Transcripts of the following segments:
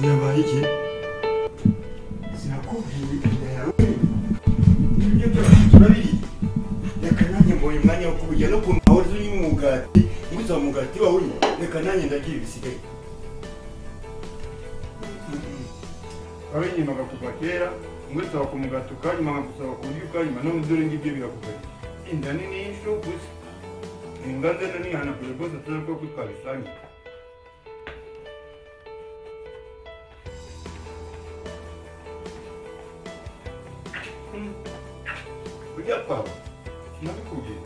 Yabaye iki? Sinakubwiye yawe. Ibyo turabiri. Reka nanjye mbonye umwanya wo kubujya no kunahoza y'umugati. Nguza umugati wawe. Reka nanjye ndagira ibisigaye. Awe nyuma gakuva kera, ngwese wakumugatuka, nyuma ngusaba kubyuka, nyuma no mudore ngibyo birakugaye. Inda nini y'isho gusa. Inganze nani hana kure bose atari ko kwitwabisanye. Ujya kwawe, sinabikubwiye.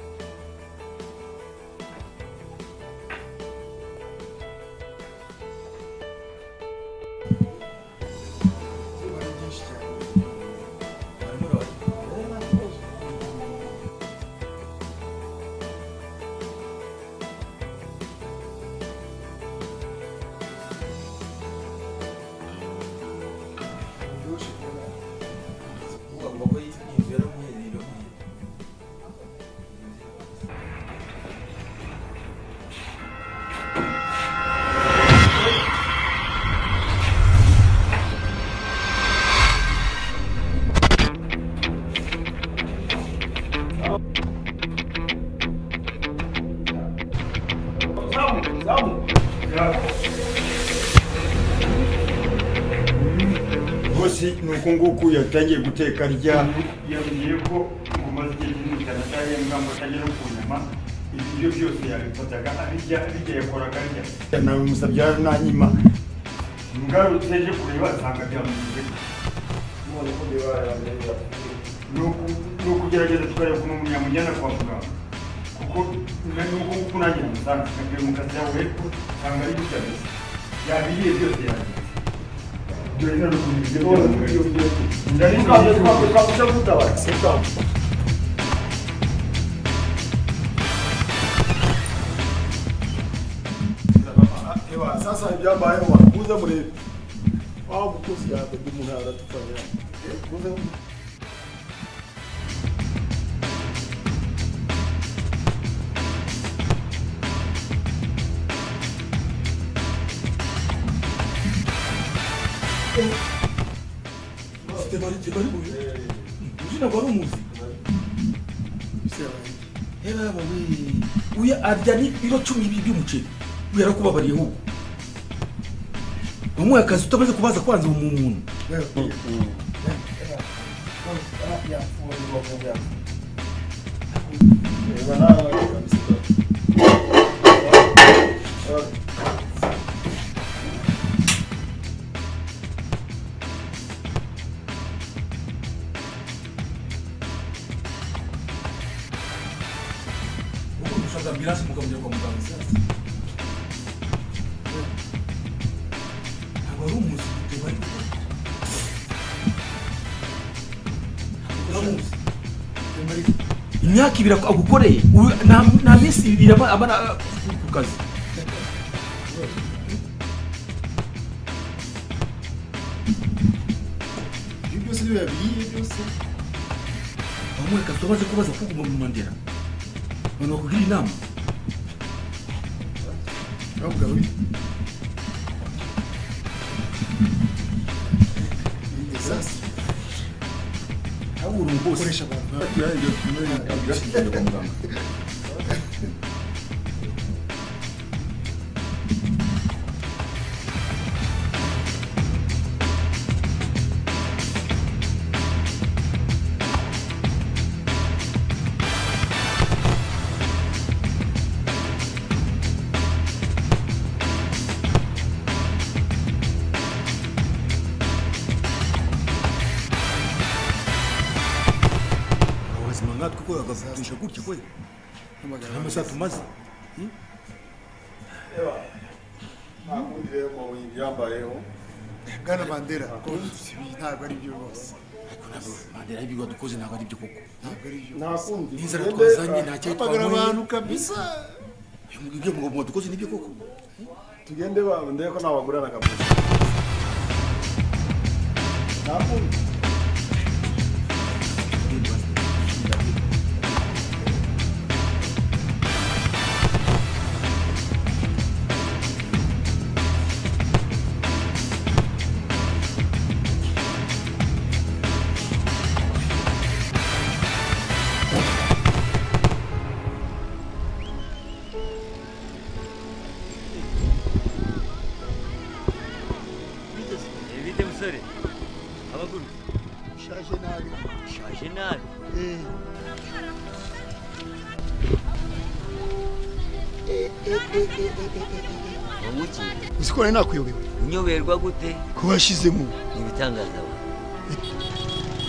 Bosi nuko nguku yatangiye guteka rya yabwiye ko umaze igihe kinini cyane atahembwa ngo atajya no kunyama ibyo byose yabifataga abijya yakoraga arya nawe musabye nanyima ngarutse je kureba asanga byamugize none ko biba nuko kugerageza tukareba kuno munyamujyana kwa muganga kuko nuko kunanye musanga ngiye mu kazi yawe sanga ari byose yabiye byose yabiye. Yo no lo comuniqué todo lo que yo vi. Ya ni cuando gustaba, sentado. Ewa, sasa ibyambaye wa kuza muri aho mukozi yawe by'umuntu aratufanya. Kuza C'était pas beau. Je n'ai pas de musique. C'est vrai. Oui. Oui, Adjani, il a tué bibi muche. Oui, alors quoi bari ho. Umwe akazi utamaze kubaza kwanza umuntu. Ambulância mu kamujya kwa muganga sasa. Agora umuzi tebari. Imyaka ibira agukoreye na misi ibira abana ku kazi. Ibyo se bibiye byose. Bamwe katobaze kubaza kuguma mu mandera. Mano kugira inama. Avuga wi. Desastre. Aburu bose koresha abantu. Yaje muri abirashije kwa muganga. Kuko agafutisha gutya kwe amasa tumaze ewa akundire mu yambayeho gana bandera ko ntabwo ari byo bose bandera ibyo dukoze ntabwo ari byo koko nakundi inzara twazanye nta cyo twagara abantu kabisa ibyo ngo dukoze nibyo koko tugende ba ndeye ko nabagurana kabisa nakundi musore abaguru shaje nabi shaje nabi umuki usikone nakuyobewe unyoberwa gute kubashizemo ibitangaza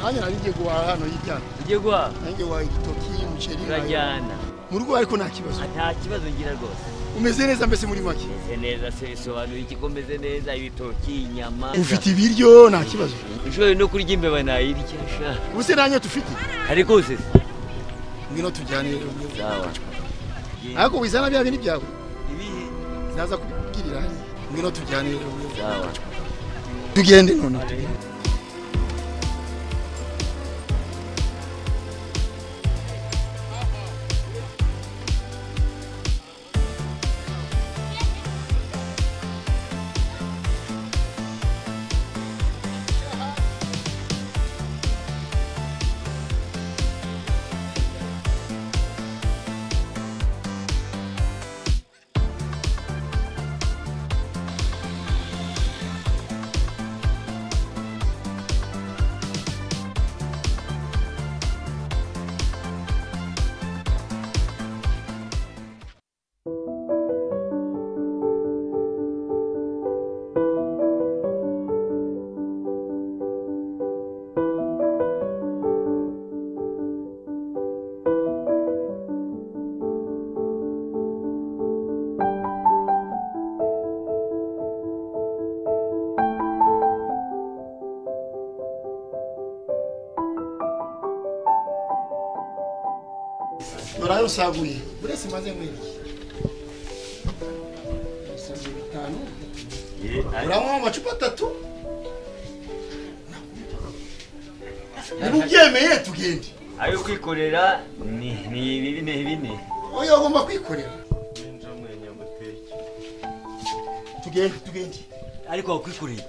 anya naringiye guhaha hano y'ijyana ugiye guhaha nange wa igitoki umuceri urajyana mu rugo ariko nta kibazo nta kibazo ngira rwose umeze neza mbese muri make meze neza se bisobanuye iki ko meze neza ibitoki inyama ufite ibiryo nta kibazo ushoboye no kurya imbeba nayirya sha ubuse nanye tufite ariko se ngino tujyane rero sawa ariko wizana bya bintu byawe ibihe naza kubwirira ngino tujyane rero sawa tugende none Narayo saguye burese maze mwiriki saguye bitanu uramo amacupa 3 nibubyemeye tugende ayo kwikorera ni bine oyo agomba kwikorera tugende ariko wakwikoreye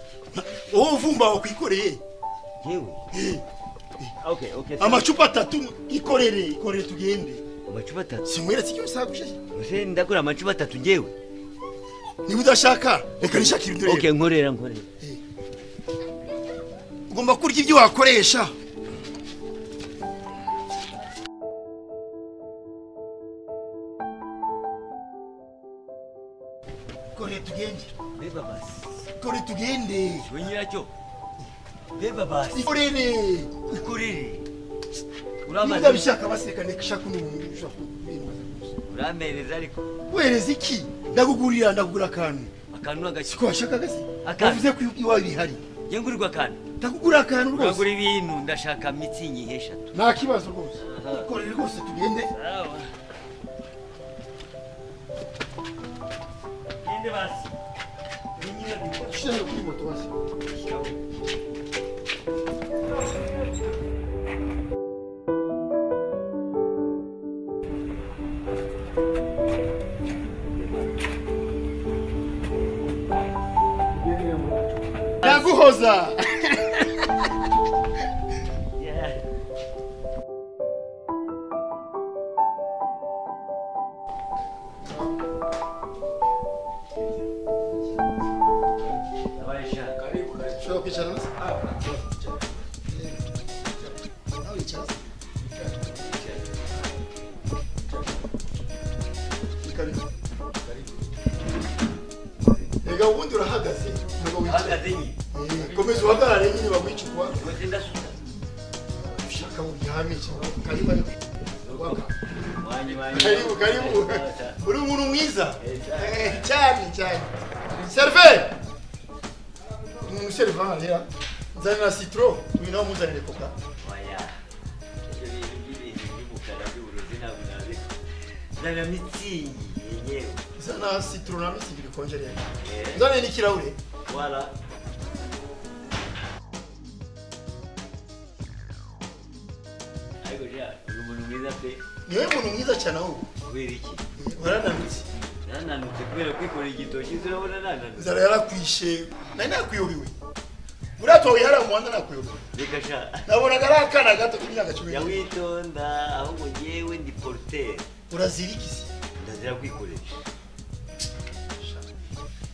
wowe uvumba wakwikoreye yewe okay amacupa 3 ikorere tugende amacupa 3 simweretse icyo usaguje use ndakora amacupa 3 ngewe niba udashaka reka nishakire ndure okay nkorera ugomba kurya ibyo wakoresha kore tugende beba basi kore tugende wenyiracyo beba basi ikorere uramaze bishaka baseka nekashaka n'umuntu ushaka uramereza ariko wereza iki ndagugura akantu agashyiko washaka gasi akavuze ko iwawe bihari yengurirwa akantu ndagugura akantu rwose ndagura ibintu ndashaka mitsingi heshatu nta kibazo rwose ikorere rwose tugende gende basi shira kuri moto basi Naguhoza Ega ubundi urahagaze uhagaze nyine komeza uhagarare nyine bagwicukwa ndasuka ushaka uryame karibu uri umuntu mwiza cyane serveur umuntu serveur rero nzanira citron uyu nawe muzanire coca oya zana mitsingi yenyewe zana citron na mitsingi bikonjereye nzanire n'ikirahure voilà niwe muntu mwiza cyane ahubwo kubera iki warananutse nananutse kubera kwikorera igitoki urabona nananutse inzara yarakwishe nari nakuyobeye uriya tuwawe hariya mu muhanda nakuyobeye reka sha nabonaga ari akana gato k'imyaka 10 yawitonda ahubwo ngewe ndi porteur urazira iki se ndazira kwikoresha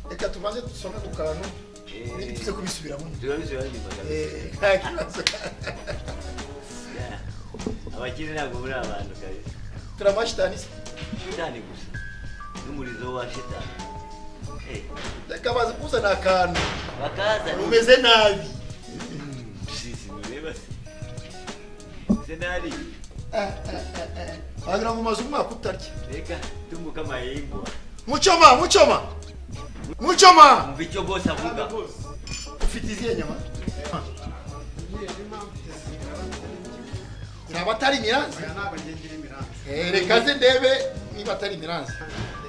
reka tubanze dusome ku kantu Nibitize kubisubiramo. turabisubira nyuma Nta kibazo. abakiri ntabwo muri abantu kabisa Turamashitani se. shitani gusa n'umurizo wa shitani Reka baze kuzana akantu. bakaza Umeze nabi. sisi nureba senari Wagira ngo umaze umwaka utarya. reka tumbuka amayingwa Muchoma, Muchoma. Muchoma. umva icyo bose avuga Ufite izihe nyama? Naba atari imiranzi? ntabwo ngengera imiranzi. Reka ze ndebe niba atari imiranzi.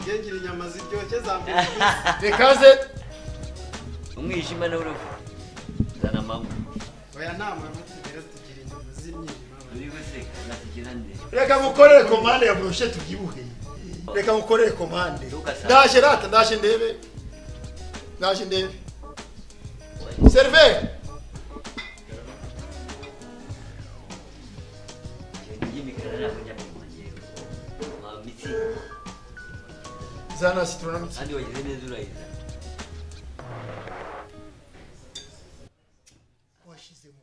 Ngengera inyama ziryoshye za mbere. Reka ze umwijima nawe uravuga zana amanywa Oya nta muntu tugera tugira inyama z'imyijima. uri guseka nasikira nde reka ngukorere komande ya brochette ubyibuhe. Reka ngukorere komande. Ndaje rata, ndaje ndebe. Ndaje ndebe. Serve. Zana citrona mitsi. Andi wagize neza urayiza Washizemo.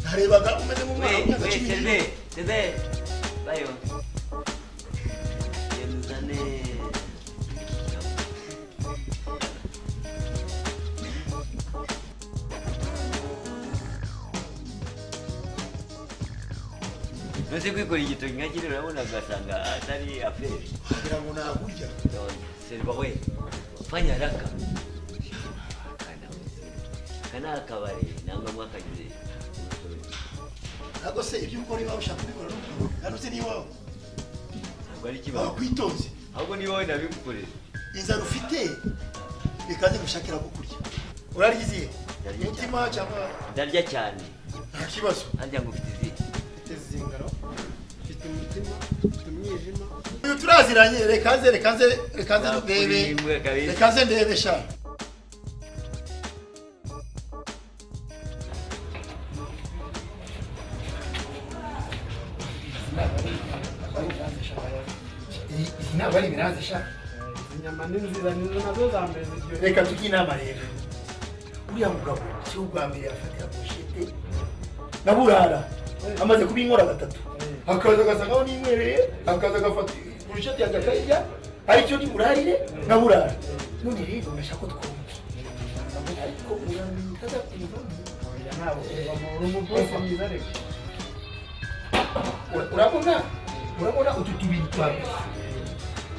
Narebaga umeze mu mwana Sebe bayo yemuzane nose kwikora igitoki nka kiri urabona ugasanga atari aferi wagira ngo nagurya. Serva we fanya haraka kana akabari nanga mwakagize Ntabwo se ibyo ukora iwawe ushaka kubikora n'ukuri. Hano se ni iwawe. ntabwo ari ikibazo Wakwitonze. ahubwo ni wowe nabigukorera Inzara ufite bikaze gushakira gukurya. Urarya izihe? Ndarya Umutima cyangwa ndarya cyane nta kibazo. nanjye ngo ufite izi Mfite zingaro. Mfite umutima. Mfite umwijima. Uyu turaziranye reka nze ndebe. Imbwa kabisa Reka nze ndebe sha. Ntabwo ari imiranzi sha. Inyama ni nziza nizo nazo za mbere ziryoshye. Reka tujye inama rero. Uriya mugabo si ubwa mbere yafatira poshete na burara amaze kubinkora gatatu. Akaza agasagaho n'imwereye akaza agafata poshete yanjye akayirya aricyo ni burarire na burara. None rero ndashaka ko twumva. Ariko uramenye utazakumvamo. Oya ntabwo kuvamo uri umubosi mwiza reka. Urabona utu tubiri twawe.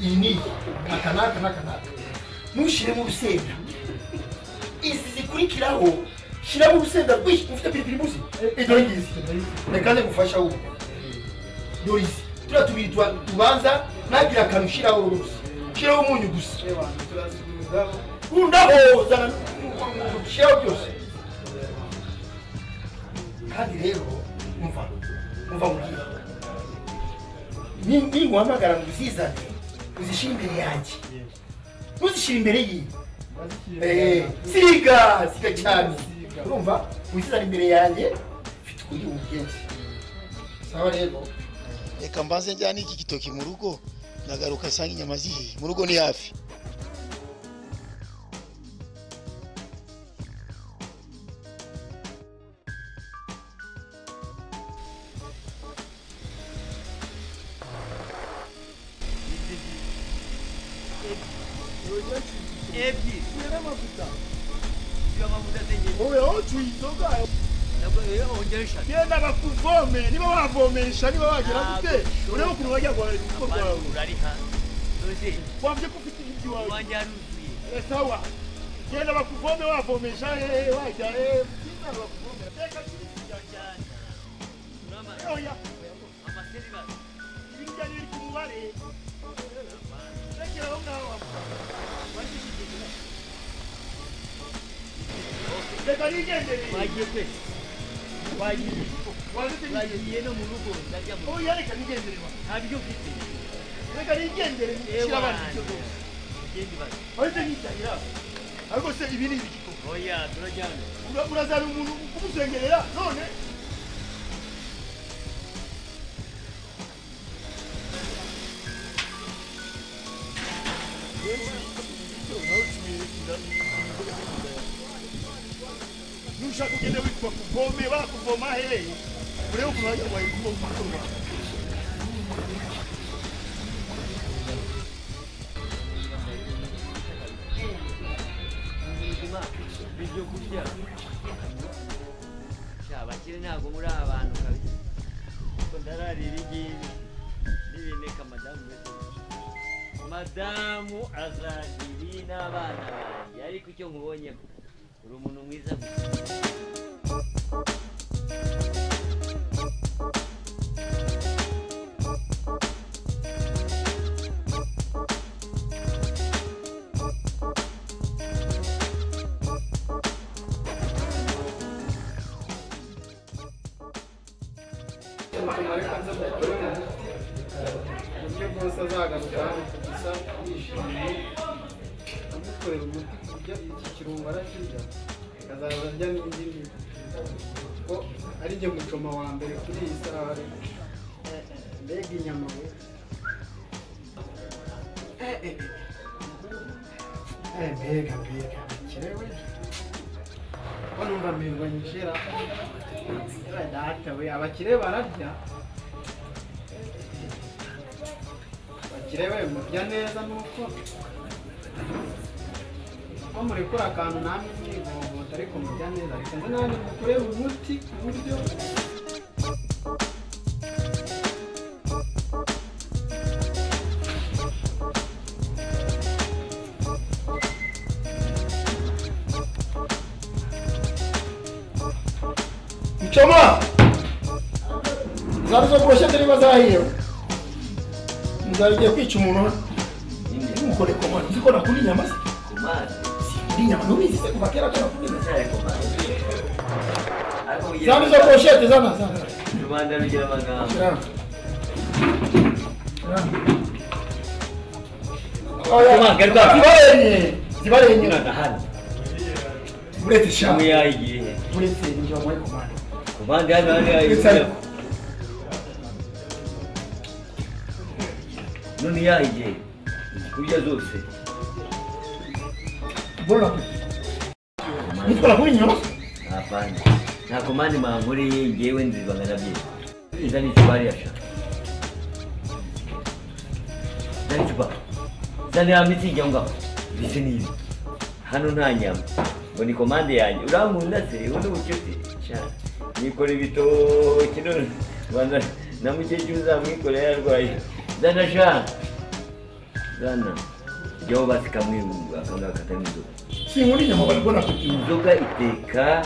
Iyi ni akanaka. Ntushire mu rusenda. Izi zikurikiraho shiramo urusenda rwinshi ufite piripiri muzi. Dore ngizi. Reka nze gufasha wowe. Dore izi. Turiya tubiri tubanza nagira akantu ushiraho rwose. Shiraho umunyu gusa. Reba turaziguruzaho. Undaho zana shiraho byose. Kandi rero umva mbwira. Ni nguhamagara ngo uzizane uzishira imbere yanjye. Ntuzishire imbere yiwe. Siga cyane. Urumva uzizana imbere yanjye mfite ukuri ubugenzi. Sawa rero. Reka mbanze njyana iki gitoki mu rugo nagaruka asanga inyama zihiye. Mu rugo ni hafi. ebyiri N'amavuta. iyo amavuta ategeye Wowe ocuye inzoga. nabwo rero wongera eshatu Genda bakuvome niba wavomesha niba wagira gute urebe ukuntu wajya guhaha urugo rwawe. urariha nose Wabye ko ufite ibyo iwawe. wanjye haruzuye Sawa. Genda bakuvome wavomesha wajya Genda bakuvome. Teka kiri cyane urama oya. amaseri basi Ibijya ni ku mubare. Rekera aho ngaho. Reka nigendere. wagiye kwese wagiye Wagiye no mu rugo ndajya mu oya reka nigendere. ntabyo ufite Reka nigendere. Shyira abandi ibyo byose. igenda ibara Ahita nitahira. Ariko se ibi ni ibiki? oya turajyana Urazaba umuntu kumusengerera none bakuvome bakuvoma hehe urebe ukuntu wajya wayi kuvoma ibyo kurya abakire ntabwo muri abantu kabisa kuko ndararira igibi n'ibineka madamu azagiri n'abana banjye ariko icyo nkubonyeho uri umuntu mwiza uburyo bwose azagaruka gusa yishimiye amukorera umuti ku buryo iki kirungo arakirya akazaza arya n'indi miti ko ari jye mucoma wa mbere kuri iyi saha mbega inyama we mbega kirewe ko numva mbirwa nyishera data we abakire bararya abakire murya neza nuko murekura akantu namwe mwivovota ariko murya neza ariko nze nanjye mukorere umuti ku buryo Choma! Zabizo brochette ni bazahiye. Nzariye kwica umuntu. Mukore komanda. Ziko nakuri nyama. komanda Ndi nyama no bizi kuva kera kana kuri. cyane komanda Zabizo brochette zana. Rwanda rugira amagambo Oya, garuka zibarenye. hano Buretse sha. hamwe yayigiye Buretse njye muri komanda. komanda hano yayigiye none yayigiye kurya zose Bona. Nitwa kuri nyama. hapana nta komande mankoreye ngewe nzibanga nabyo iza n'ikibari yasha zani cupa zani ya mitsingi aho ngaho mbese ni ibi hano nta nyama ngo ni komande yanjye urankunda se ubundi bucuti nikora ibitoki none rwanda na mukecuru uzamwikorera yarwaye zana sha zana jyaho basi kamwe akangaka katarimo inzoga Si muri nyama bari bona kuti. inzoga iteka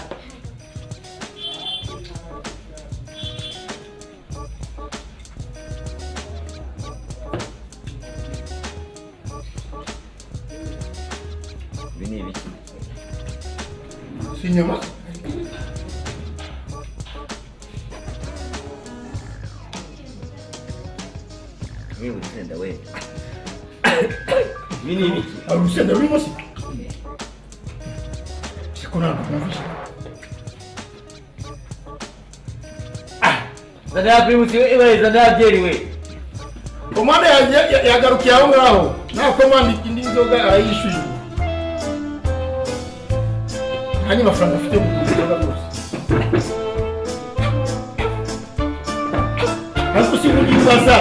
ibi ni ibiki Si nyama. yewe usenda we ibi ni ibiki Arusenda rurimo si. Sikona kumvisha. zana ya primusi we zana ya byeri we Komanda yagarukiye aho ngaho. Nta komanda indi nzoga ayishyuye. Hani mafaranga afite mu nzoga rwose. Ariko si muri yubaza.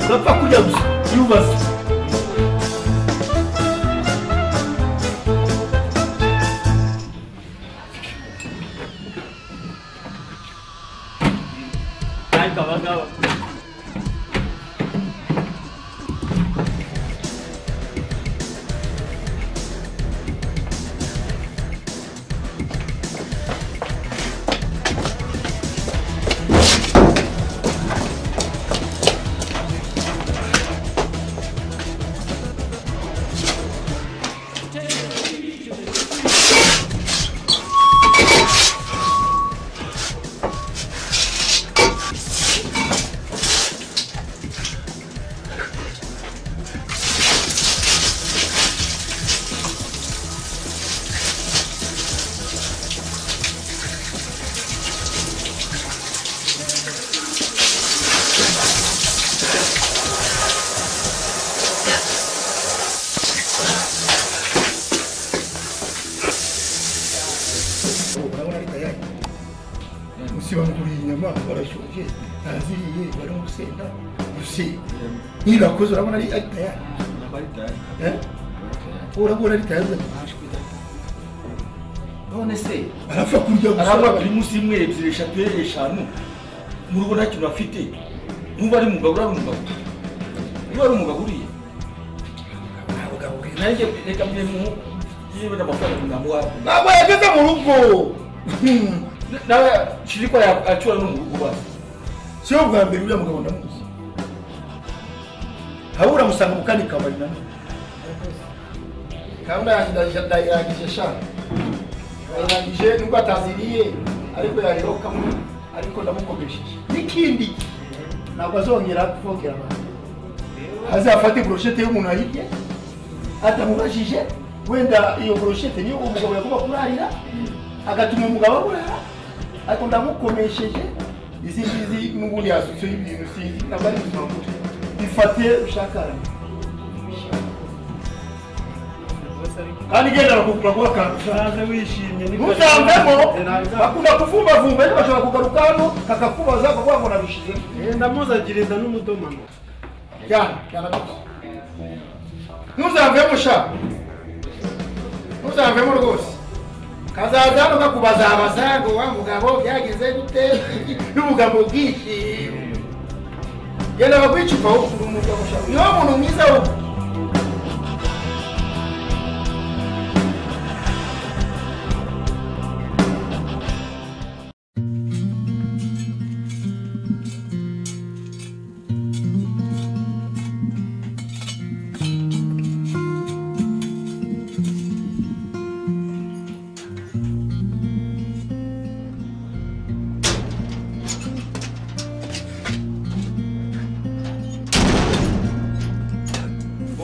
Urapfa kurya gusa. Yubaza. ariko abangaba zirangije ntaziriye bari mu rusenda rusi nirakoze urabona ari tayari urabona ari tayari none se arapfa kurya gusa araba bari munsi imwe ebyiri eshatu eshanu mu rugo nta kintu afite nuba ari umugabo uri umugabo niba ari umugabo uriye nanjye reka mbe mu yiwe n'amafaranga namuha ntabwo yageze mu rugo nawe shiri ko acura no mu rugo basi siyo bwa mbere uriya mugabo ndamuzi haba uramusanga mu kandi kabari nanone gahunda yanjye ndayirangije shaka ndayirangije nubwo ataziriye ariko yarirokamo ariko ndamukomesheje n'ikindi ntabwo azongera kuvogera abantu azafate broshete y'umuntu ayirye atamubajije wenda iyo broshete niyo umugabo yagomba kurarira agatuma umugabo aburara ariko ndamukomesheje izi ngizi n'ubundi yasutseho ibintu sinzi ntabwo ari ubuzima bwe bifate ushakara kandi genda bakugura ngo akantu wishimye ntuzamvemo bakunda kuvumbavumba ariko bashobora kugaruka hano kakakubaza bakavuga ngo nabishize ndamuzagirira n'umudomano jyana ntuzamvemo sha ntuzamvemo rwose kazaza hano kakubazabaza ngo wa mugabo byageze gute n'umugabo bwinshi genda bakwicupa wo kuri umugabo sha niwo muntu mwiza wo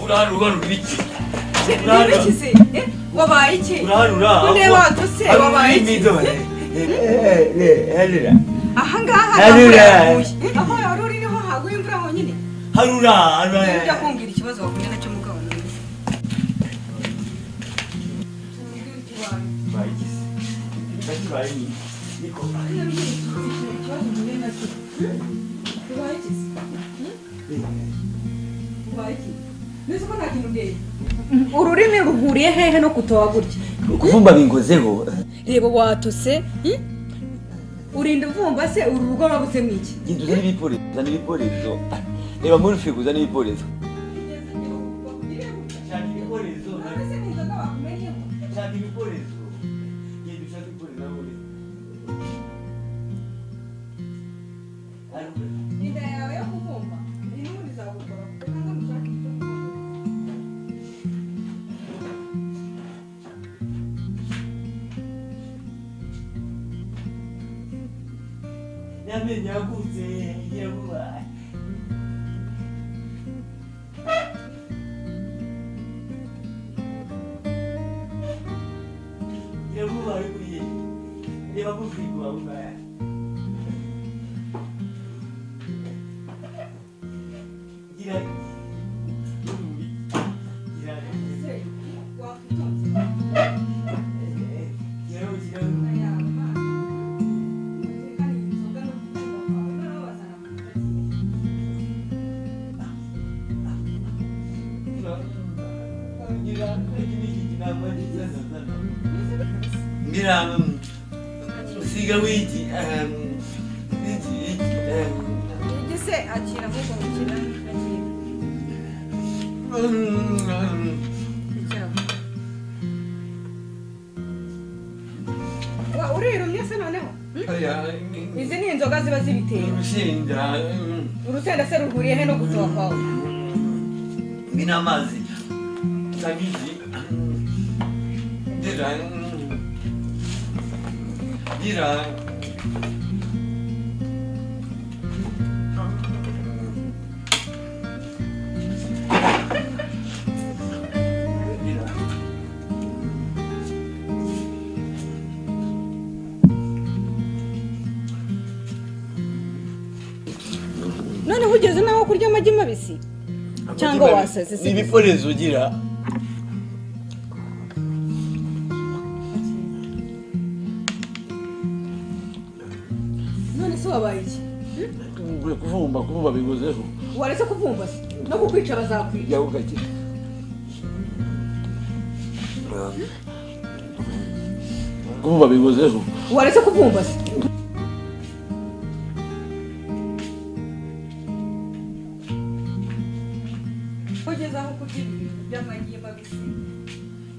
Urarura ibiki? Wabaye iki? Urarura. Kunde watuse wabaye iki? Harura. Aha ngaha Harura. Aho yaruri niho haguye imvura honyine. Harura. Ujya kumbwira ikibazo wakuye nacyo mugabo none. Ururimi ruhuriye hehe no kutoba gutya? Kuvumba bingozeho. Reba watose, urinda uvumba se uru rugo rwabutse mwiki? Gintu zana ibiporezo. Reba muri frigo zana ibiporezo. Yamenye yaguze yabubaye. Yabubaye kuye. Reba mu frigo wabubaye. Gira. Mira, siga wiki, Gise akira ahubwo mukira akira. Urumye se noneho? Izi ni inzoga ziba zibiteye. Urusenda se ruhuriye he no gutoba kwawe? Mina amazi. Sabizi. Gira. None hugeze naho kurya amagi mabisi? Cyangwa wasaze se? Ibiporezo ugira. None se wabaye iki? kuvumba biguzeho waretse kuvumba se no kukwica bazakwica yawe ugakira kuvumba biguzeho waretse kuvumba se ugeze aho kurya ibintu by'amagi mabisi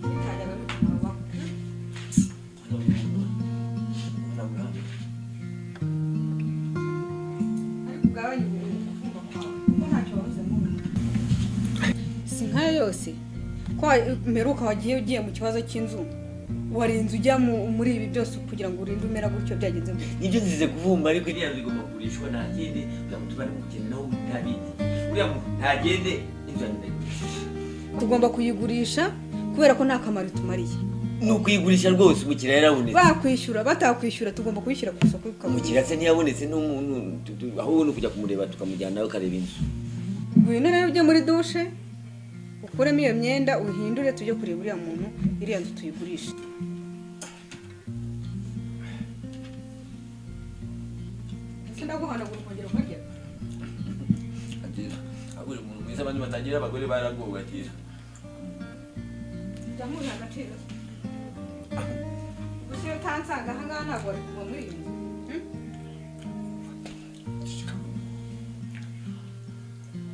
bitajyaga bituma si nkayo yose ko mperuka wagiye ugiye mu kibazo cy'inzu warinze ujya muri ibi byose kugira ngo urinde umera gutyo byagenze mu nibyo nzize kuvumba ariko iriya nzu igomba kugurishwa ntagende uriya muntu bari mukene nawe utabizi uriya muntu ntagende inzu yanjye ndayigurisha tugomba kuyigurisha kubera ko nta kamaro itumariye ni ukuyigurisha rwose umukiriya yarabonetse bakwishyura batakwishyura tugomba kuyishyira ku isoko umukiriya se ntiyabonetse n'umuntu ahubwo ni ukujya kumureba tukamujyana nawe ukareba inzu ngwino rero ujye muri dushe ukuremo iyo myenda uhindure tujye kureba uriya muntu iriya nzu tuyigurisha ese ndaguhanagura ukongera ukagera agira aburi umuntu mwiza abandi batagira abagore baragowe agira jya muha agaciro gusa iyo utansanga aha ngaha ntabwo wari kuva muri iyi nzu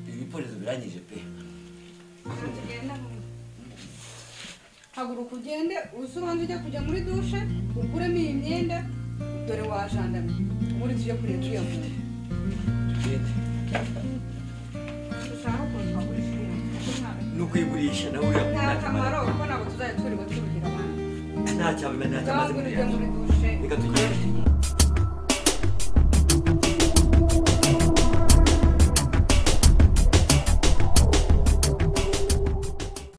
ibiporezo birangije pe haguruka ugende usobanze ujya kujya muri dushe ukuremo iyi myenda dore wajandamye ubundi tujye kureba uriya muntu dushaka ukuntu twagurisha uriya muntu ni ukuyigurisha nawe uriya muntu nta kamaro kuko ntabwo tuzajya turiwe turuhira abandi nta cyaba nta cyamaze muri muri dushe reka tugende